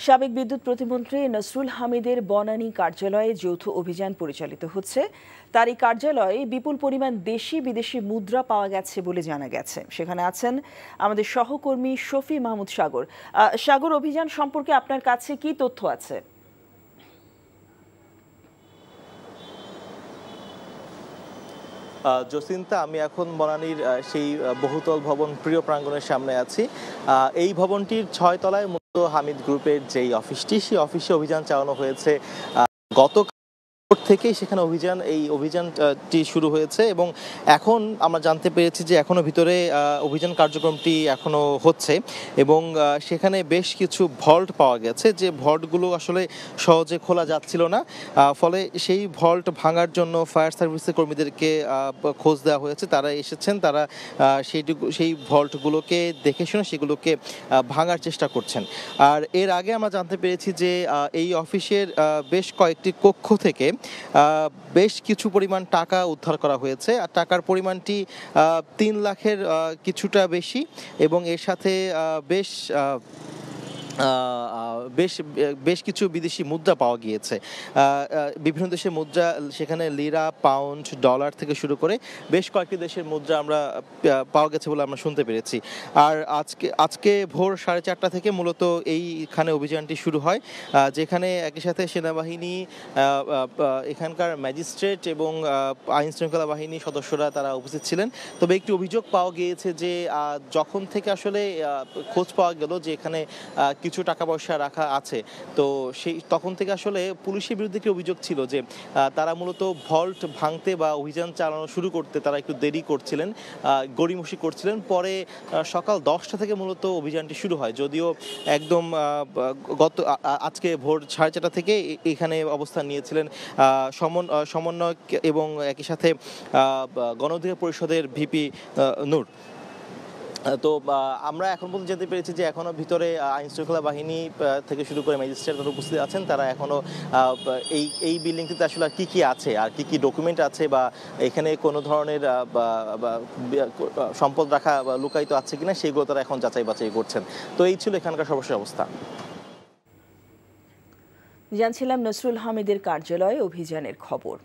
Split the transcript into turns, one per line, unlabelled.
সাবেক বিদ্যুৎ প্রতিমন্ত্রী নসরুল হামিদের বনানী কার্যালয়ে যৌথ অভিযান পরিচালিত হচ্ছে। তার এই কার্যালয়ে বিপুল পরিমাণ দেশি বিদেশি মুদ্রা পাওয়া গেছে বলে জানা গেছে। সেখানে আছেন আমাদের সহকর্মী শফি মাহমুদ সাগর। সাগর, অভিযান সম্পর্কে আপনার কাছে কি তথ্য আছে?
জসিন্তা, আমি এখন বনানীর সেই বহুতল ভবন প্রিয় প্রাঙ্গণের সামনে আছি। এই ভবনটির ৬ তলায় মূলত হামিদ গ্রুপের যেই অফিসটি, সেই অফিসে অভিযান চালানো হয়েছে গত থেকেই। সেখানে এই অভিযানটি শুরু হয়েছে এবং এখন আমরা জানতে পেরেছি যে এখনো ভিতরে অভিযান কার্যক্রমটি এখনো হচ্ছে এবং সেখানে বেশ কিছু ভল্ট পাওয়া গেছে, যে ভল্টগুলো আসলে সহজে খোলা যাচ্ছিল না। ফলে সেই ভল্ট ভাঙার জন্য ফায়ার সার্ভিসের কর্মীদেরকে খোঁজ দেওয়া হয়েছে। তারা এসেছেন, তারা সেই ভল্টগুলোকে দেখে শুনে সেগুলোকে ভাঙার চেষ্টা করছেন। আর এর আগে আমরা জানতে পেরেছি যে এই অফিসের বেশ কয়েকটি কক্ষ থেকে বেশ কিছু পরিমাণ টাকা উদ্ধার করা হয়েছে। আর টাকার পরিমাণটি ৩ লাখের কিছুটা বেশি এবং এর সাথে বেশ বেশ কিছু বিদেশি মুদ্রা পাওয়া গিয়েছে। বিভিন্ন দেশের মুদ্রা, সেখানে লিরা, পাউন্ড, ডলার থেকে শুরু করে বেশ কয়েকটি দেশের মুদ্রা আমরা পাওয়া গেছে বলে আমরা শুনতে পেরেছি। আর আজকে ভোর 4:30 থেকে মূলত এইখানে অভিযানটি শুরু হয়, যেখানে একই সাথে সেনাবাহিনী, এখানকার ম্যাজিস্ট্রেট এবং আইন শৃঙ্খলা বাহিনীর সদস্যরা তারা উপস্থিত ছিলেন। তবে একটি অভিযোগ পাওয়া গিয়েছে যে যখন থেকে আসলে খোঁজ পাওয়া গেল যে এখানে কিছু টাকা পয়সা রাখা আছে, তো তখন থেকে আসলে পুলিশের বিরুদ্ধে একটি অভিযোগ ছিল যে তারা মূলত ভল্ট ভাঙতে বা অভিযান চালানো শুরু করতে তারা একটু দেরি করছিলেন, গড়িমসি করছিলেন। পরে সকাল 10টা থেকে মূলত অভিযানটি শুরু হয়, যদিও একদম আজকে ভোর 4:30 থেকে এখানে অবস্থান নিয়েছিলেন সমন্বয়ক এবং একই সাথে গণ অধিকার পরিষদের ভিপি নূর। তো আমরা এখন পর্যন্ত জানতে পেরেছি যে এখনো ভিতরে আইন শৃঙ্খলা বাহিনী থেকে শুরু করে ম্যাজিস্ট্রেট তারা উপস্থিত আছেন। তারা এখনো এই বিল্ডিংটিতে আসলে কি কি আছে আর কি কি ডকুমেন্ট আছে বা এখানে কোনো ধরনের সম্পদ রাখা বা লুকায়িত আছে কিনা সেগুলো তারা এখন যাচাই বাছাই করছেন। তো এই ছিল এখানকার সর্বশেষ অবস্থা।
জানছিলাম নসরুল হামিদের কার্যালয়ে অভিযানের খবর।